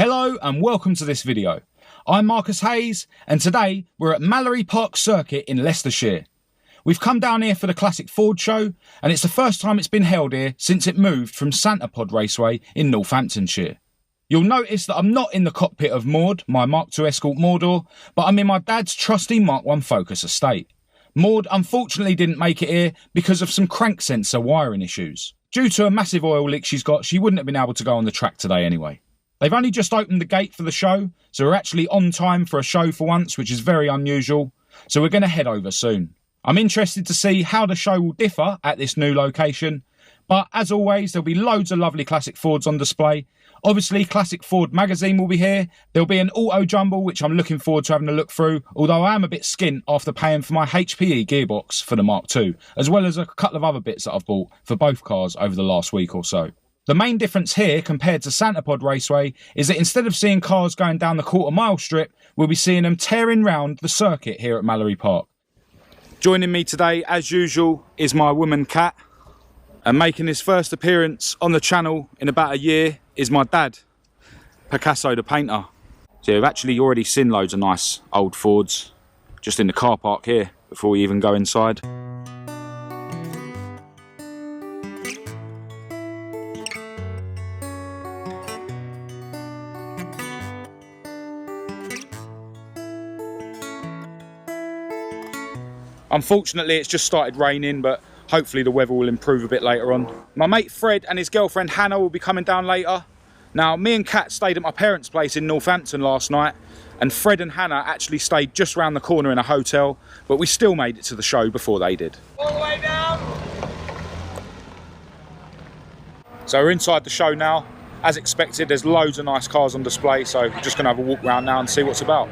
Hello and welcome to this video. I'm Marcus Hayes and today we're at Mallory Park Circuit in Leicestershire. We've come down here for the Classic Ford show and it's the first time it's been held here since it moved from Santa Pod Raceway in Northamptonshire. You'll notice that I'm not in the cockpit of Maude, my Mk2 Escort MOREDOOR, but I'm in my dad's trusty Mk1 Focus estate. Maude unfortunately didn't make it here because of some crank sensor wiring issues. Due to a massive oil leak she's got, she wouldn't have been able to go on the track today anyway. They've only just opened the gate for the show, so we're actually on time for a show for once, which is very unusual, so we're going to head over soon. I'm interested to see how the show will differ at this new location, but as always there'll be loads of lovely Classic Fords on display. Obviously Classic Ford magazine will be here, there'll be an auto jumble which I'm looking forward to having a look through, although I am a bit skint after paying for my HPE gearbox for the Mk2, as well as a couple of other bits that I've bought for both cars over the last week or so. The main difference here compared to Santa Pod Raceway is that instead of seeing cars going down the quarter-mile strip, we'll be seeing them tearing round the circuit here at Mallory Park. Joining me today, as usual, is my woman Kat, and making his first appearance on the channel in about a year is my dad, Picasso the painter. So we've actually already seen loads of nice old Fords just in the car park here before we even go inside. Unfortunately, it's just started raining, but hopefully the weather will improve a bit later on. My mate Fred and his girlfriend Hannah will be coming down later. Now, me and Kat stayed at my parents' place in Northampton last night, and Fred and Hannah actually stayed just round the corner in a hotel, but we still made it to the show before they did. All the way down! So we're inside the show now. As expected, there's loads of nice cars on display, so we're just going to have a walk around now and see what's about.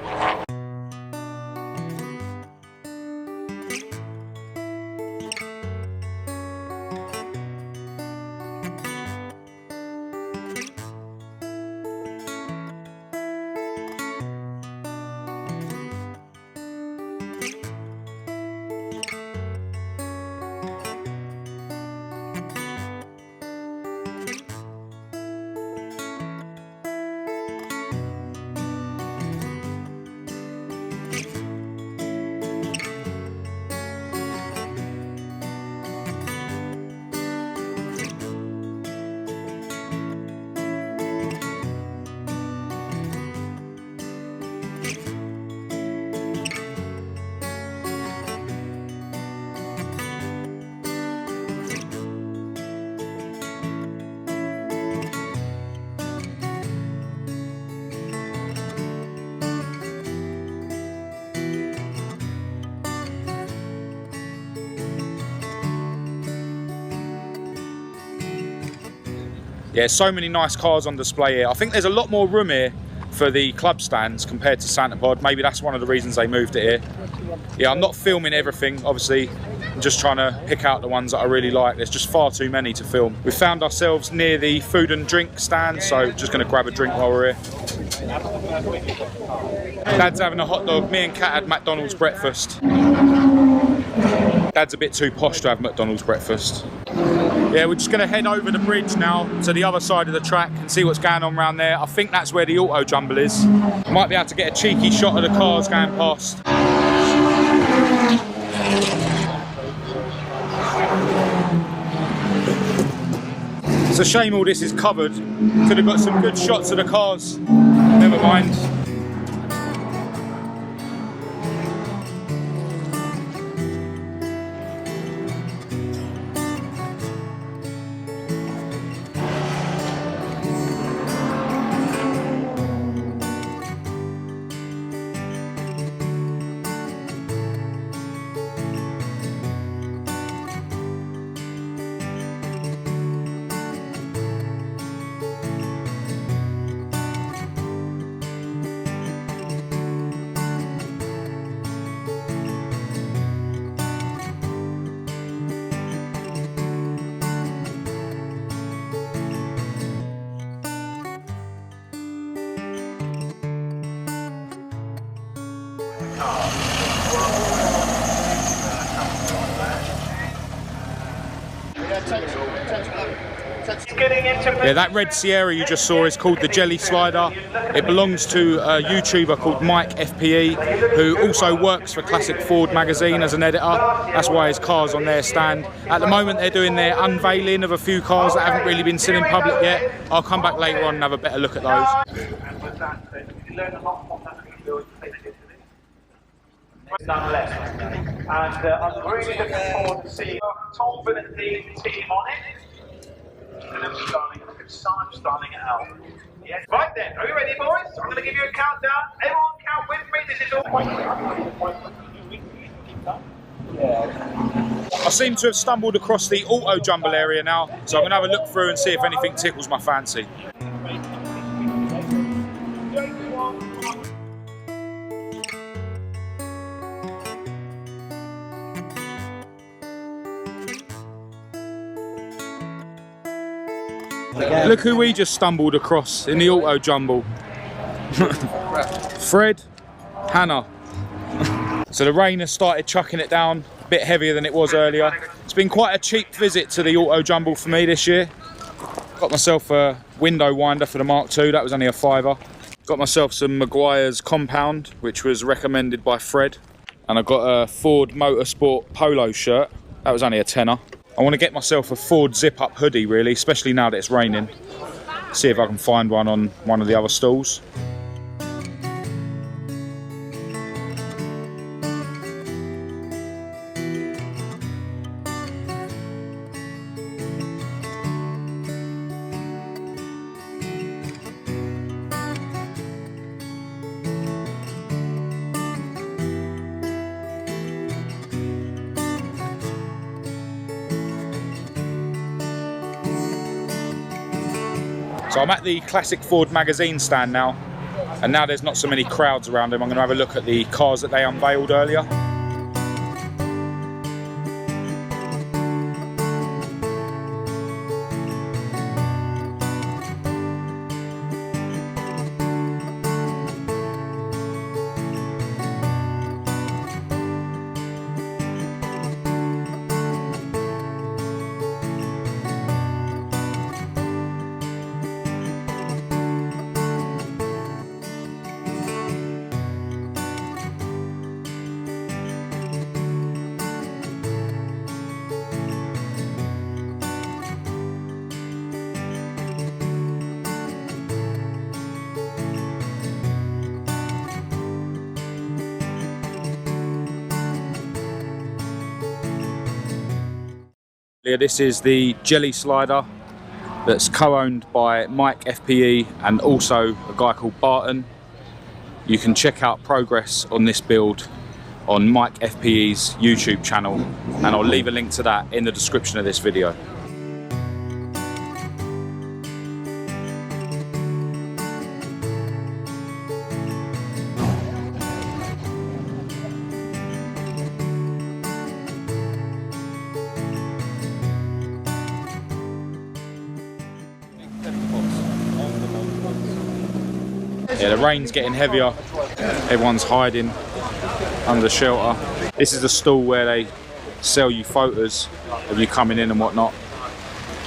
Yeah, so many nice cars on display here. I think there's a lot more room here for the club stands compared to Santa Pod. Maybe that's one of the reasons they moved it here. Yeah, I'm not filming everything, obviously. I'm just trying to pick out the ones that I really like. There's just far too many to film. We found ourselves near the food and drink stand, so just going to grab a drink while we're here. Dad's having a hot dog. Me and Kat had McDonald's breakfast. Dad's a bit too posh to have McDonald's breakfast. Yeah, we're just going to head over the bridge now to the other side of the track and see what's going on around there. I think that's where the auto jumble is. Might be able to get a cheeky shot of the cars going past. It's a shame all this is covered. Could have got some good shots of the cars. Never mind. Yeah, that red Sierra you just saw is called the Jelly Slider. It belongs to a YouTuber called Mk2 who also works for Classic Ford magazine as an editor. That's why his car's on their stand. At the moment they're doing their unveiling of a few cars that haven't really been seen in public yet. I'll come back later on and have a better look at those. Nonetheless, and I'm really looking forward to seeing Tom and the team on it. Look at Simon starting it out. Yes. Right then, are you ready, boys? I'm going to give you a countdown. Everyone count with me. This is all. I seem to have stumbled across the auto jumble area now, so I'm going to have a look through and see if anything tickles my fancy. Look who we just stumbled across in the auto jumble. Fred, Hannah. So the rain has started chucking it down, a bit heavier than it was earlier. It's been quite a cheap visit to the auto jumble for me this year. Got myself a window winder for the Mk2, that was only a £5. Got myself some Maguire's compound, which was recommended by Fred. And I got a Ford Motorsport polo shirt, that was only a £10. I want to get myself a Ford zip-up hoodie really, especially now that it's raining. See if I can find one on one of the other stalls. So I'm at the Classic Ford magazine stand now, and now there's not so many crowds around them. I'm going to have a look at the cars that they unveiled earlier. This is the Jelly Slider that's co-owned by Mk2 and also a guy called Barton. You can check out progress on this build on Mk2's YouTube channel, and I'll leave a link to that in the description of this video. Yeah, the rain's getting heavier. Everyone's hiding under shelter. This is the stall where they sell you photos of you coming in and whatnot.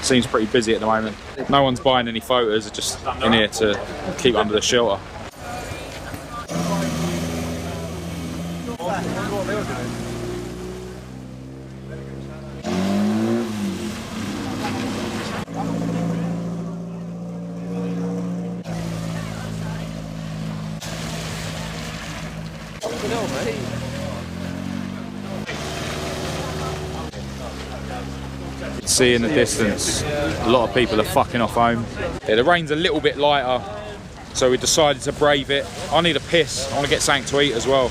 Seems pretty busy at the moment. No one's buying any photos, they're just in here to keep under the shelter. See in the distance, a lot of people are fucking off home. Yeah, the rain's a little bit lighter, so we decided to brave it. I need a piss, I want to get something to eat as well.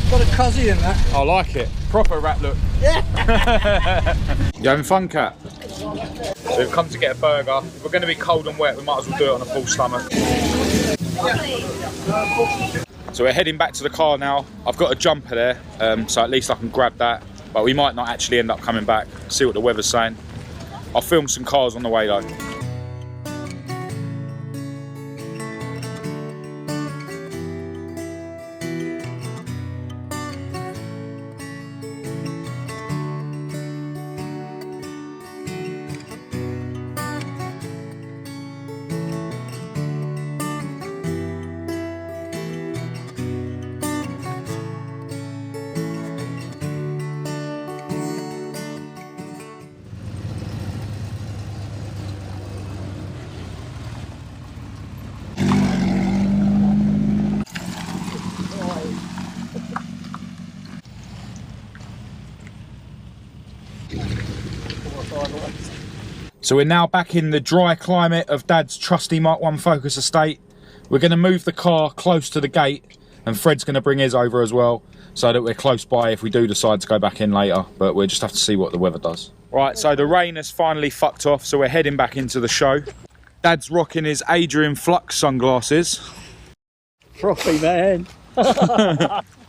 Got a cosy in that. I like it. Proper rat look. Yeah. You having fun, Cat? So we've come to get a burger. If we're going to be cold and wet, we might as well do it on a full stomach. So we're heading back to the car now. I've got a jumper there, so at least I can grab that. But we might not actually end up coming back. See what the weather's saying. I'll film some cars on the way though. So we're now back in the dry climate of Dad's trusty Mark 1 Focus estate. We're going to move the car close to the gate, and Fred's going to bring his over as well, so that we're close by if we do decide to go back in later, but we'll just have to see what the weather does. Right, so the rain has finally fucked off, so we're heading back into the show. Dad's rocking his Adrian Flux sunglasses. Frothy, man.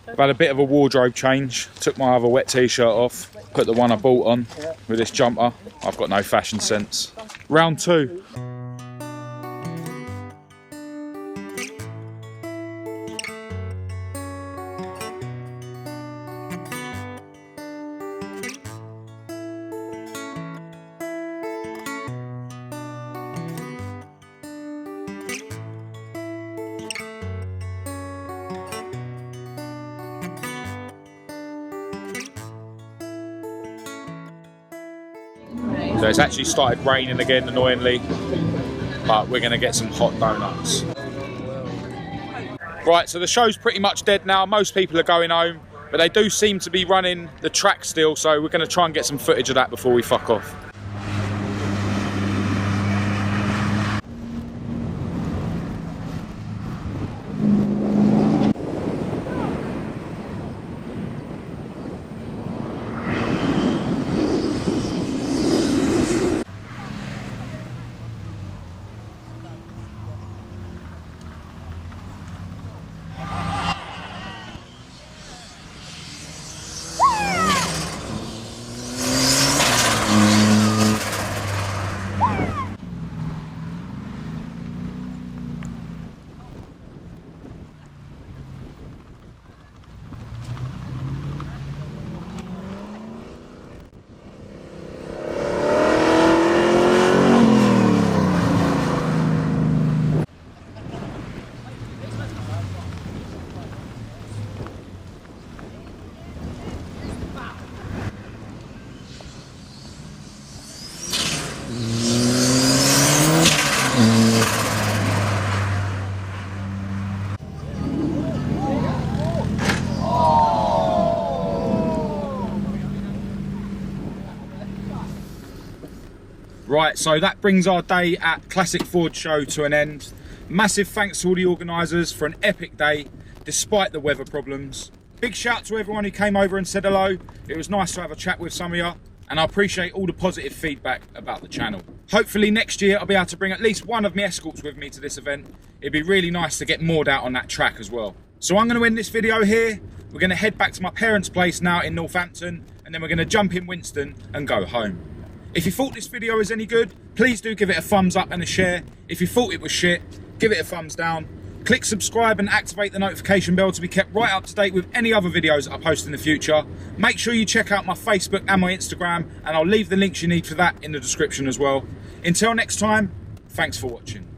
I've had a bit of a wardrobe change. Took my other wet t-shirt off, put the one I bought on with this jumper. I've got no fashion sense. Round 2. So it's actually started raining again, annoyingly, but we're going to get some hot donuts. Right, so the show's pretty much dead now. Most people are going home, but they do seem to be running the track still, so we're going to try and get some footage of that before we fuck off. Right, so that brings our day at Classic Ford Show to an end. Massive thanks to all the organisers for an epic day, despite the weather problems. Big shout to everyone who came over and said hello. It was nice to have a chat with some of you, and I appreciate all the positive feedback about the channel. Hopefully next year I'll be able to bring at least one of my escorts with me to this event. It'd be really nice to get Maude out on that track as well. So I'm going to end this video here. We're going to head back to my parents' place now in Northampton, and then we're going to jump in Winston and go home. If you thought this video was any good, please do give it a thumbs up and a share. If you thought it was shit, give it a thumbs down. Click subscribe and activate the notification bell to be kept right up to date with any other videos that I post in the future. Make sure you check out my Facebook and my Instagram, and I'll leave the links you need for that in the description as well. Until next time, thanks for watching.